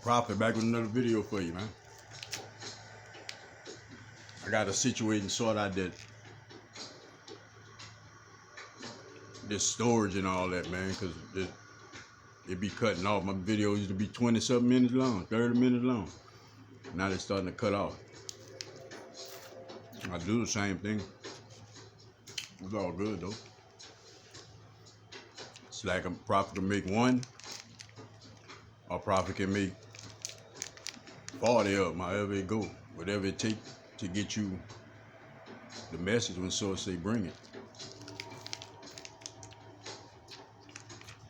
Prophet back with another video for you, man. I got to situate and sort out this storage and all that, man, because it be cutting off. My videos used to be 20-something minutes long, 30 minutes long. Now they're starting to cut off. I do the same thing. It's all good, though. It's like a prophet can make one, or a prophet can make 40 of them, however it go. Whatever it takes to get you the message when source say bring it.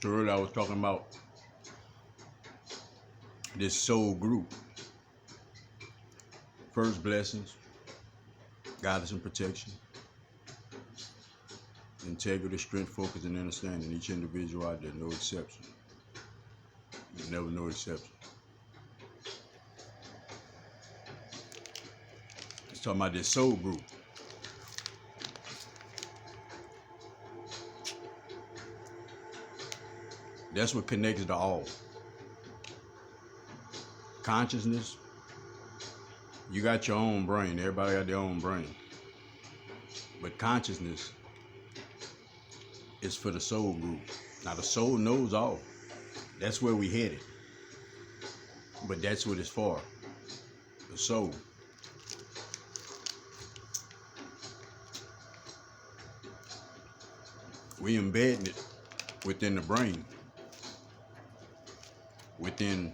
So earlier I was talking about this soul group. First, blessings, guidance and protection, integrity, strength, focus, and understanding. Each individual out there, no exception. Never no exception. Let's talk about this soul group. That's what connects to all. Consciousness, you got your own brain. Everybody got their own brain. But consciousness is for the soul group. Now the soul knows all. That's where we headed. But that's what it's for. The soul. We embedding it within the brain. Within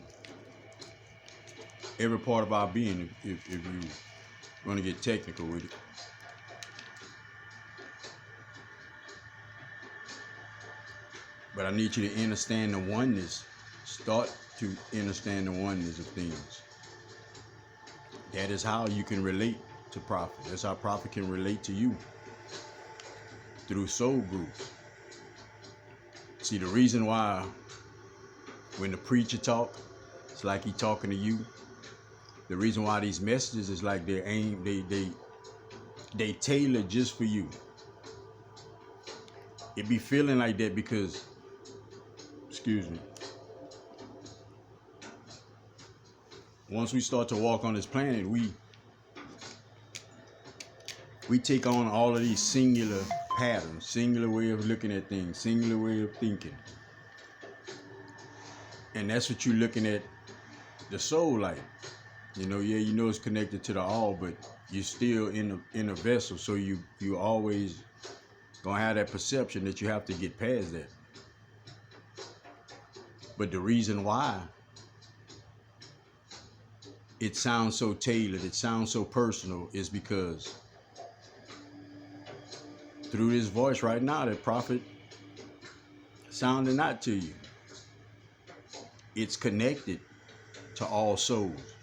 every part of our being, if you want to get technical with it. But I need you to understand the oneness. Start to understand the oneness of things. That is how you can relate to prophet. That's how prophet can relate to you. Through soul groups. See, the reason why when the preacher talk, it's like he talking to you. The reason why these messages is like they're aimed, they tailor just for you. It be feeling like that because, excuse me, once we start to walk on this planet, we take on all of these singular patterns, singular way of looking at things, singular way of thinking. And that's what you're looking at the soul like. You know, yeah, you know it's connected to the all, but you're still in a vessel, so you always gonna have that perception that you have to get past that. But the reason why it sounds so tailored, it sounds so personal, is because through this voice right now, that prophet sounding out to you, it's connected to all souls.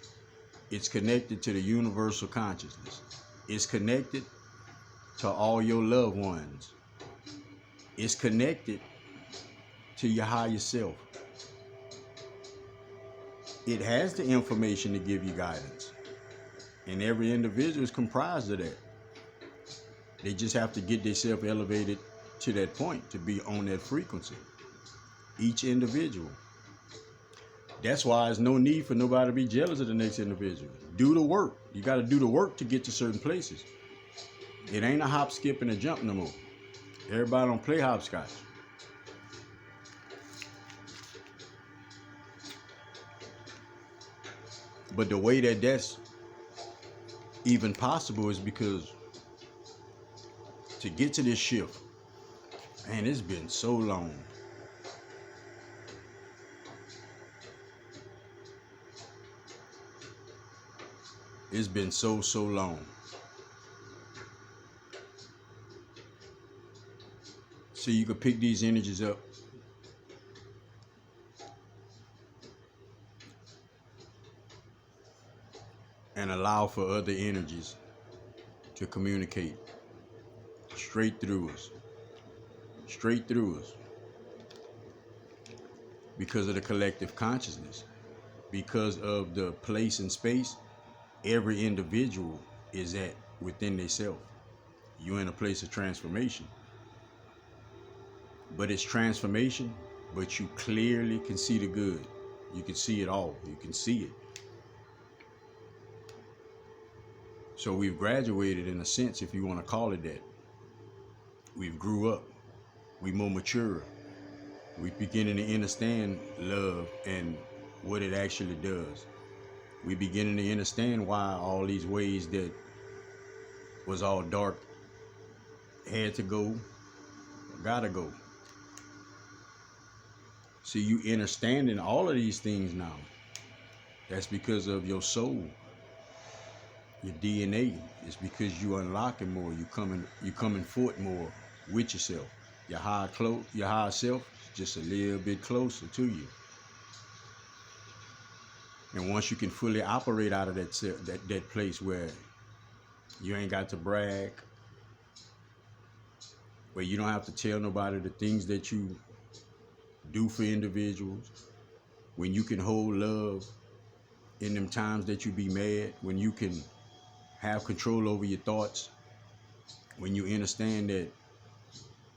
It's connected to the universal consciousness. It's connected to all your loved ones. It's connected to your higher self. It has the information to give you guidance. And every individual is comprised of that. They just have to get themselves elevated to that point to be on that frequency. Each individual. That's why there's no need for nobody to be jealous of the next individual. Do the work. You got to do the work to get to certain places. It ain't a hop, skip, and a jump no more. Everybody don't play hopscotch. But the way that that's even possible is because to get to this shift, man, it's been so long. It's been so long. So you can pick these energies up and allow for other energies to communicate straight through us. Straight through us. Because of the collective consciousness. Because of the place and space every individual is at within themselves. You're in a place of transformation. But it's transformation, but you clearly can see the good. You can see it all. You can see it. So we've graduated in a sense, if you want to call it that. We've grew up. We more mature. We're beginning to understand love and what it actually does. We're beginning to understand why all these ways that was all dark had to go, gotta go. See, you understanding all of these things now. That's because of your soul, your DNA. It's because you unlocking more. You coming forth more with yourself. Your higher self is just a little bit closer to you. And once you can fully operate out of that place where you ain't got to brag, where you don't have to tell nobody the things that you do for individuals, when you can hold love in them times that you be mad, when you can have control over your thoughts, when you understand that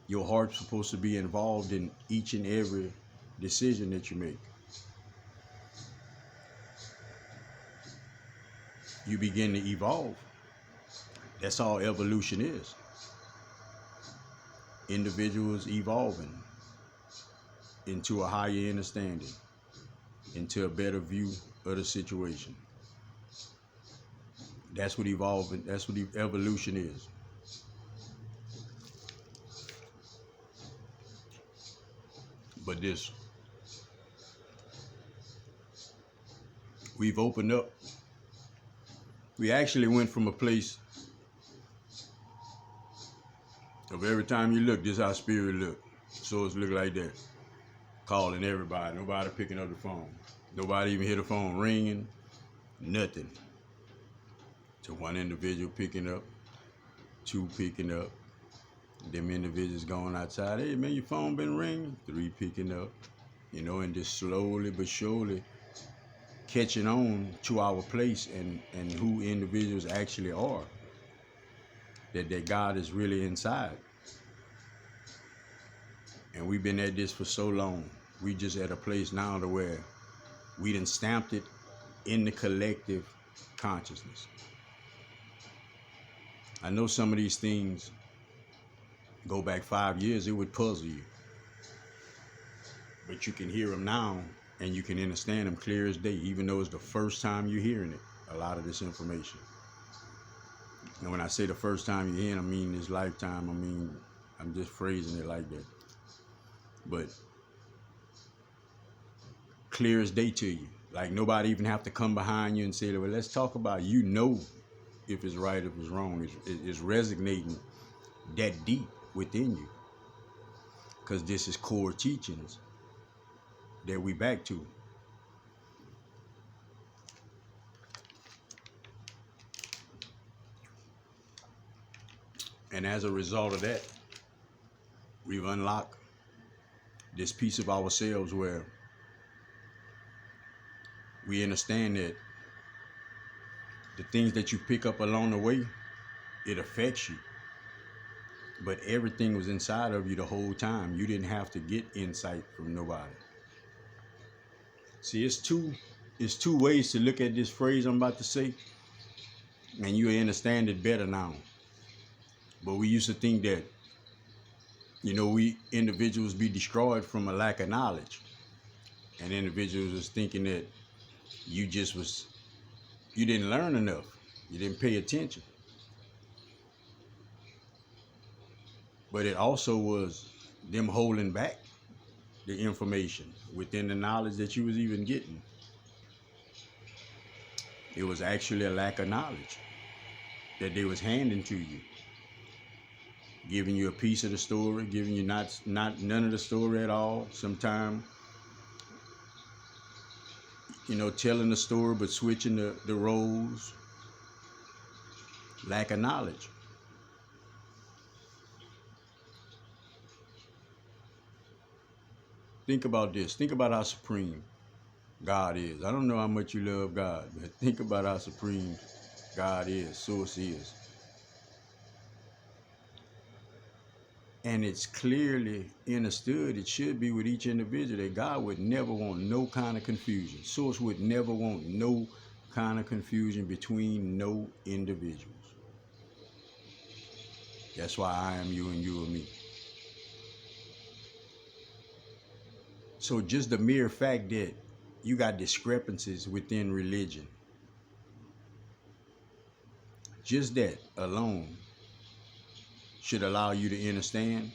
your heart's supposed to be involved in each and every decision that you make, you begin to evolve. That's all evolution is. Individuals evolving into a higher understanding, into a better view of the situation. That's what evolution is. But we've opened up. We actually went from a place of every time you look, this is how spirit look. So it's look like that. Calling everybody, nobody picking up the phone. Nobody even hear the phone ringing, nothing. To one individual picking up, two picking up, them individuals going outside, hey man, your phone been ringing, three picking up, and just slowly but surely catching on to our place and who individuals actually are. That God is really inside. And we've been at this for so long. We just at a place now to where we done stamped it in the collective consciousness. I know some of these things go back 5 years, it would puzzle you. But you can hear them now and you can understand them clear as day, even though it's the first time you're hearing it, a lot of this information. And when I say the first time you're hearing, I mean this lifetime. I'm just phrasing it like that. But clear as day to you. Like nobody even have to come behind you and say, well, let's talk about it. If it's right, if it's wrong. It's resonating that deep within you. Because this is core teachings that we back to. And as a result of that, we've unlocked this piece of ourselves where we understand that the things that you pick up along the way, it affects you. But everything was inside of you the whole time. You didn't have to get insight from nobody. See, it's two ways to look at this phrase I'm about to say, and you understand it better now. But we used to think that, we individuals be destroyed from a lack of knowledge. And individuals was thinking that you didn't learn enough. You didn't pay attention. But it also was them holding back the information within the knowledge that you was even getting. It was actually a lack of knowledge that they was handing to you. Giving you a piece of the story, giving you not none of the story at all. Sometimes, telling the story but switching the roles. Lack of knowledge. Think about this. Think about how supreme God is. I don't know how much you love God, but think about how supreme God is, source is. And it's clearly understood, it should be with each individual, that God would never want no kind of confusion. Source would never want no kind of confusion between no individuals. That's why I am you and you are me. So just the mere fact that you got discrepancies within religion, just that alone should allow you to understand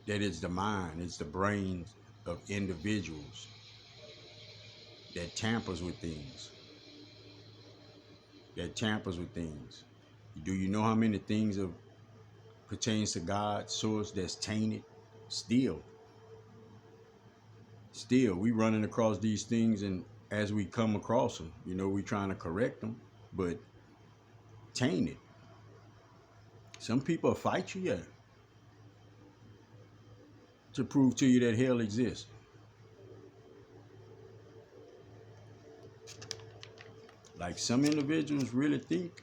that it's the mind, it's the brains of individuals that tampers with things. Do you know how many things pertains to God's source that's tainted? Still, we running across these things, and as we come across them, we trying to correct them, but tainted. Some people fight you, to prove to you that hell exists. Like, some individuals really think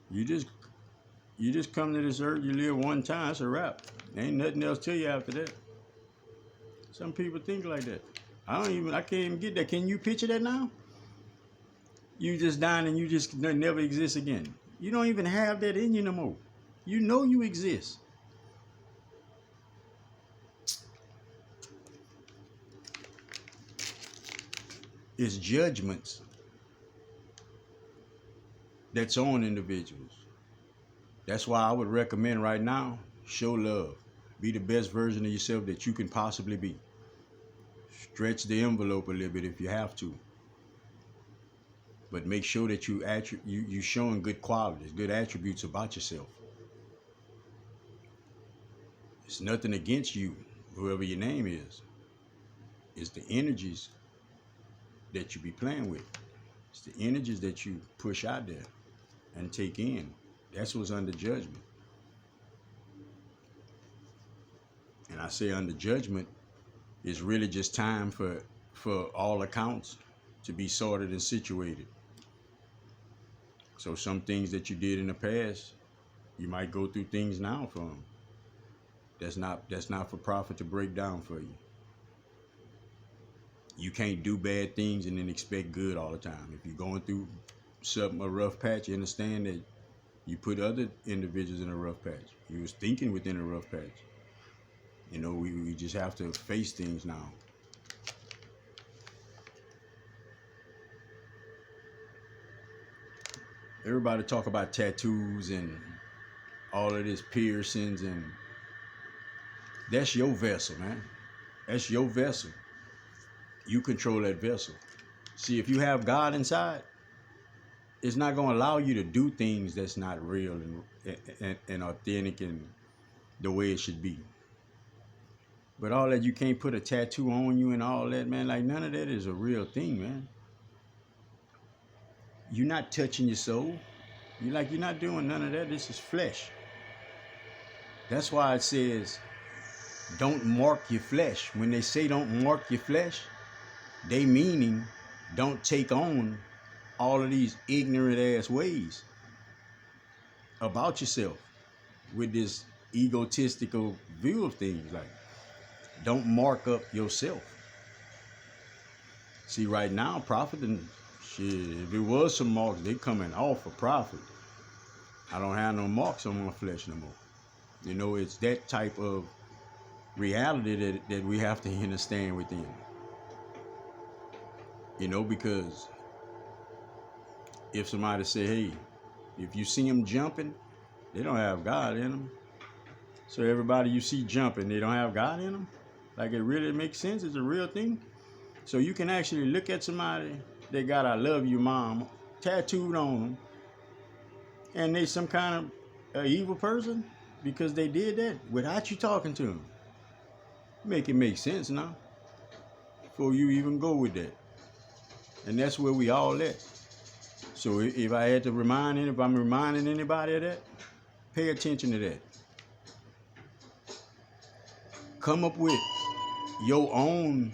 you just come to this earth, you live one time, it's a wrap. Ain't nothing else to you after that. Some people think like that. I can't even get that. Can you picture that now? You just dying and you just never exist again. You don't even have that in you no more. You know you exist. It's judgments that's on individuals. That's why I would recommend right now, show love. Be the best version of yourself that you can possibly be. Stretch the envelope a little bit if you have to. But make sure that you showing good qualities, good attributes about yourself. It's nothing against you, whoever your name is. It's the energies that you be playing with. It's the energies that you push out there and take in. That's what's under judgment. And I say under judgment, it's really just time for all accounts to be sorted and situated. So some things that you did in the past, you might go through things now from. That's not for profit to break down for you. You can't do bad things and then expect good all the time. If you're going through a rough patch, you understand that you put other individuals in a rough patch. You was thinking within a rough patch. We just have to face things now. Everybody talk about tattoos and all of this piercings, and that's your vessel, man. That's your vessel. You control that vessel. See, if you have God inside, it's not going to allow you to do things that's not real and authentic and the way it should be. But all that, you can't put a tattoo on you and all that, man. Like, none of that is a real thing, man. You're not touching your soul. You're not doing none of that. This is flesh. That's why it says, don't mark your flesh. When they say don't mark your flesh, they meaning don't take on all of these ignorant ass ways about yourself with this egotistical view of things. Like, don't mark up yourself. See, right now, prophet and shit, if there was some marks, they coming off for prophet. I don't have no marks on my flesh no more. It's that type of reality that we have to understand within. Because if somebody say, hey, if you see them jumping, they don't have God in them. So everybody you see jumping, they don't have God in them? Like, it really makes sense? It's a real thing? So you can actually look at somebody that got "I love you, mom" tattooed on them, and they some kind of evil person because they did that without you talking to them. Make it make sense now before you even go with that. And that's where we all at. So if I had to if I'm reminding anybody of that, pay attention to that. Come up with your own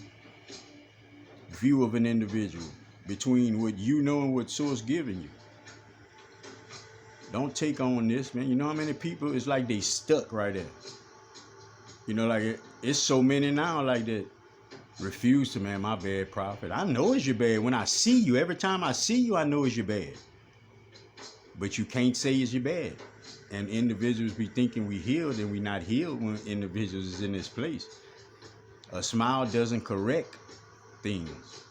view of an individual between what you know and what source giving you. Don't take on this, man. You know how many people, it's like they stuck right there. You know, like it's so many now like that refuse to, man, my bad, prophet. I know it's your bad. When I see you, every time I see you, I know it's your bad. But you can't say it's your bad. And individuals be thinking we healed and we not healed when individuals is in this place. A smile doesn't correct things.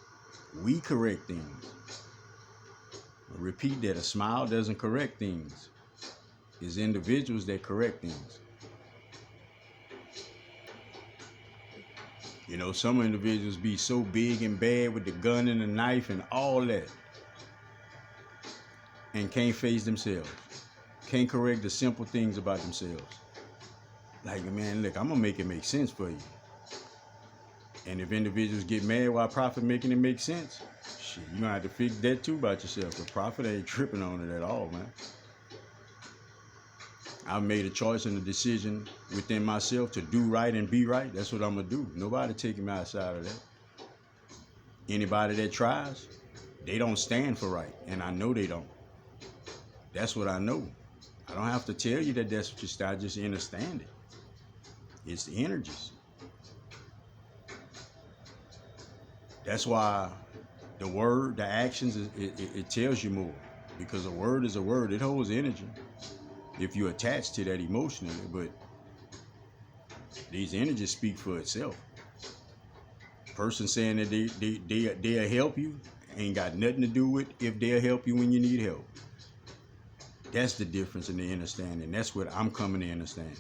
We correct things. I repeat that, a smile doesn't correct things. It's individuals that correct things. You know, some individuals be so big and bad with the gun and the knife and all that, and can't face themselves. Can't correct the simple things about themselves. Like, man, look, I'm gonna make it make sense for you. And if individuals get mad while prophet making it make sense, shit, you gonna have to fix that too about yourself. The prophet ain't tripping on it at all, man. I made a choice and a decision within myself to do right and be right. That's what I'm gonna do. Nobody taking me outside of that. Anybody that tries, they don't stand for right, and I know they don't. That's what I know. I don't have to tell you that that's what you start. Just understand it. It's the energies. That's why the word, the actions, it tells you more. Because a word is a word. It holds energy if you attach to that emotionally. But these energies speak for itself. Person saying that they'll help you ain't got nothing to do with if they'll help you when you need help. That's the difference in the understanding. That's what I'm coming to understand.